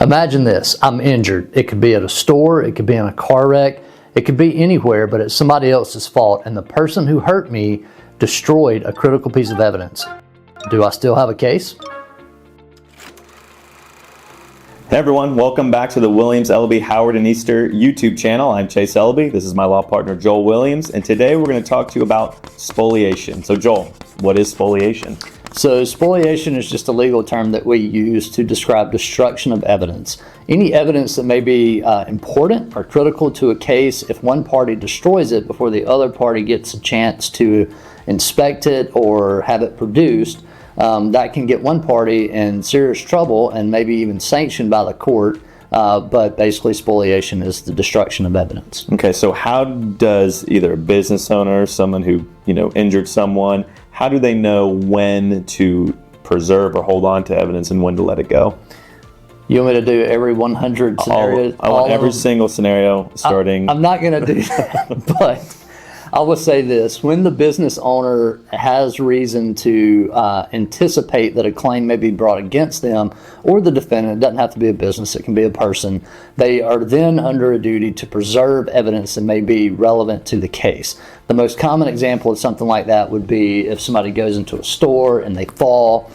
Imagine this, I'm injured. It could be at a store, it could be in a car wreck, it could be anywhere, but it's somebody else's fault, and the person who hurt me destroyed a critical piece of evidence. Do I still have a case? Hey everyone, welcome back to the Williams, Elleby, Howard, and Easter YouTube channel. I'm Chase Elleby. This is my law partner Joel Williams, and today we're going to talk to you about spoliation. So Joel, what is spoliation? So spoliation is just a legal term that we use to describe destruction of evidence. Any evidence that may be important or critical to a case, if one party destroys it before the other party gets a chance to inspect it or have it produced, that can get one party in serious trouble and maybe even sanctioned by the court. But basically spoliation is the destruction of evidence. Okay, so how does either a business owner, someone who injured someone, how do they know when to preserve or hold on to evidence and when to let it go? You want me to do every 100 scenarios? I want every single scenario starting. I'm not going to do that, but I will say this. When the business owner has reason to anticipate that a claim may be brought against them or the defendant, it doesn't have to be a business, it can be a person, they are then under a duty to preserve evidence that may be relevant to the case. The most common example of something like that would be if somebody goes into a store and they fall,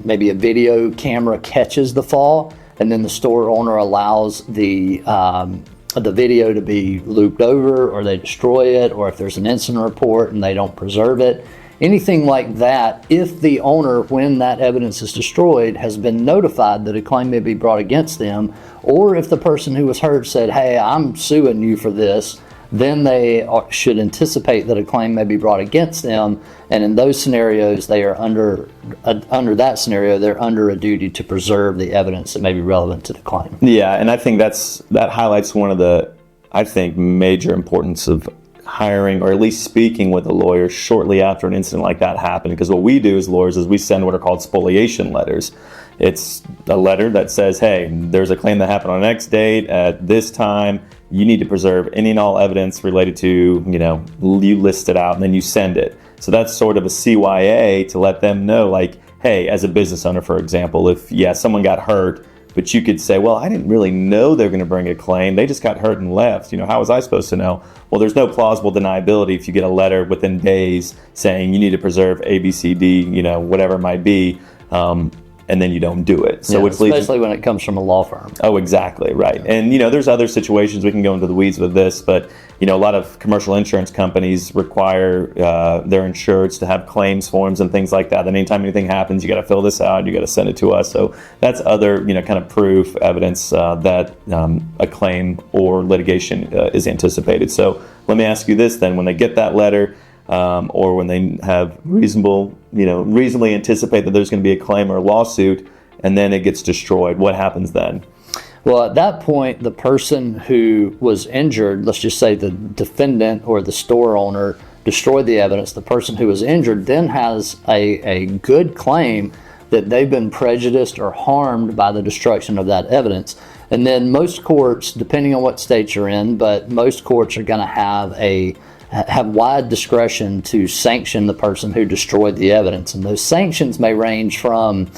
maybe a video camera catches the fall, and then the store owner allows the video to be looped over, or they destroy it, or if there's an incident report and they don't preserve it. Anything like that, if the owner, when that evidence is destroyed, has been notified that a claim may be brought against them, or if the person who was hurt said, hey, I'm suing you for this, then they should anticipate that a claim may be brought against them, and in those scenarios, they are under that scenario, they're under a duty to preserve the evidence that may be relevant to the claim. Yeah, and I think that highlights one of the, major importance of hiring or at least speaking with a lawyer shortly after an incident like that happened, because what we do as lawyers is we send what are called spoliation letters. It's a letter that says, hey, there's a claim that happened on X date at this time. You need to preserve any and all evidence related to, you list it out and then you send it. So that's sort of a CYA to let them know, like, hey, as a business owner, for example, if, someone got hurt, but you could say, well, I didn't really know they were going to bring a claim. They just got hurt and left. How was I supposed to know? Well, there's no plausible deniability if you get a letter within days saying you need to preserve A, B, C, D, whatever it might be. And then you don't do it. So especially when it comes from a law firm. Oh, exactly, right. And there's other situations, we can go into the weeds with this, but a lot of commercial insurance companies require their insureds to have claims forms and things like that. And anytime anything happens, you got to fill this out, you got to send it to us. So that's other kind of proof, evidence that a claim or litigation is anticipated. So let me ask you this then: when they get that letter, or when they have reasonably anticipate that there's going to be a claim or a lawsuit, and then it gets destroyed, what happens then? Well, at that point, the person who was injured, let's just say the defendant or the store owner destroyed the evidence, the person who was injured then has a good claim that they've been prejudiced or harmed by the destruction of that evidence. And then most courts, depending on what state you're in, but most courts are going to have wide discretion to sanction the person who destroyed the evidence. And those sanctions may range from,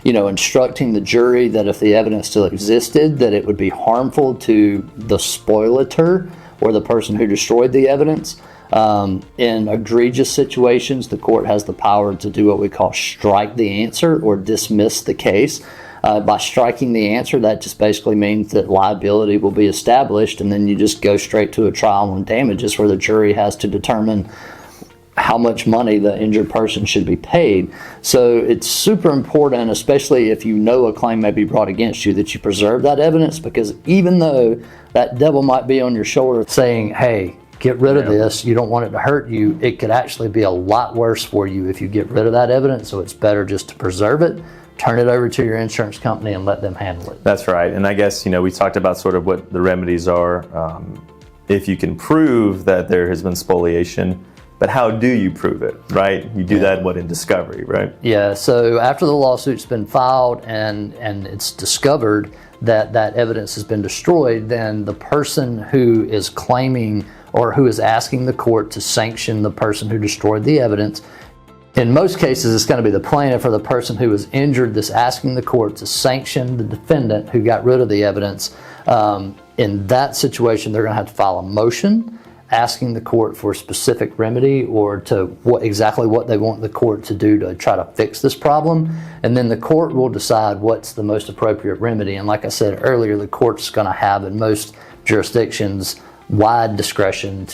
instructing the jury that if the evidence still existed, that it would be harmful to the spoliator or the person who destroyed the evidence. In egregious situations, the court has the power to do what we call strike the answer or dismiss the case. By striking the answer, that just basically means that liability will be established, and then you just go straight to a trial on damages where the jury has to determine how much money the injured person should be paid. So it's super important, especially if a claim may be brought against you, that you preserve that evidence, because even though that devil might be on your shoulder saying, hey, get rid of this, you don't want it to hurt you, it could actually be a lot worse for you if you get rid of that evidence. So it's better just to preserve it, turn it over to your insurance company, and let them handle it. That's right. And I guess, we talked about sort of what the remedies are if you can prove that there has been spoliation. But how do you prove it, right? You do that, in discovery, right? Yeah, so after the lawsuit's been filed and it's discovered that that evidence has been destroyed, then the person who is claiming or who is asking the court to sanction the person who destroyed the evidence In most cases, it's going to be the plaintiff or the person who was injured that's asking the court to sanction the defendant who got rid of the evidence. In that situation, they're going to have to file a motion asking the court for a specific remedy or to exactly what they want the court to do to try to fix this problem. And then the court will decide what's the most appropriate remedy. And like I said earlier, the court's going to have, in most jurisdictions, wide discretion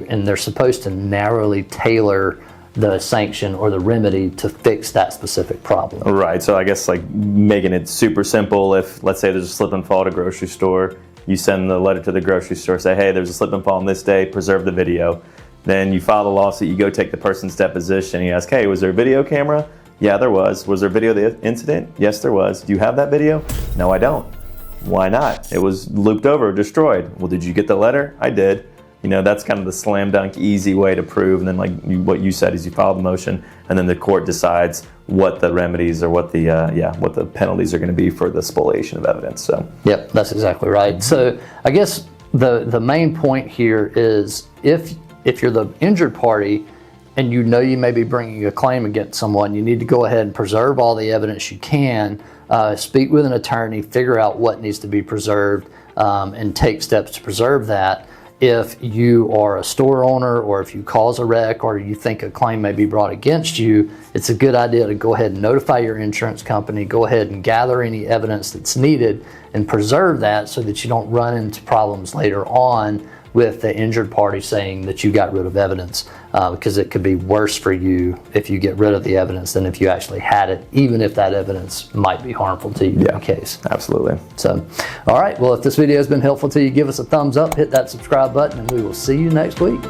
and they're supposed to narrowly tailor the sanction or the remedy to fix that specific problem. Right, so I guess like making it super simple, if let's say there's a slip and fall at a grocery store, you send the letter to the grocery store, say, hey, there's a slip and fall on this day, preserve the video. Then you file the lawsuit, you go take the person's deposition, you ask, hey, was there a video camera? Yeah, there was. Was there video of the incident? Yes, there was. Do you have that video? No, I don't. Why not? It was looped over, destroyed. Well, did you get the letter? I did. You know, that's kind of the slam dunk, easy way to prove. And then like what you said is you file the motion and then the court decides what the remedies or what the penalties are going to be for the spoliation of evidence. So yep, that's exactly right. So I guess the main point here is if you're the injured party and you know you may be bringing a claim against someone, you need to go ahead and preserve all the evidence you can, speak with an attorney, figure out what needs to be preserved, and take steps to preserve that. If you are a store owner or if you cause a wreck or you think a claim may be brought against you, it's a good idea to go ahead and notify your insurance company, go ahead and gather any evidence that's needed and preserve that so that you don't run into problems later on with the injured party saying that you got rid of evidence, because it could be worse for you if you get rid of the evidence than if you actually had it, even if that evidence might be harmful to you in the case. Absolutely. So, all right, well, if this video has been helpful to you, give us a thumbs up, hit that subscribe button, and we will see you next week.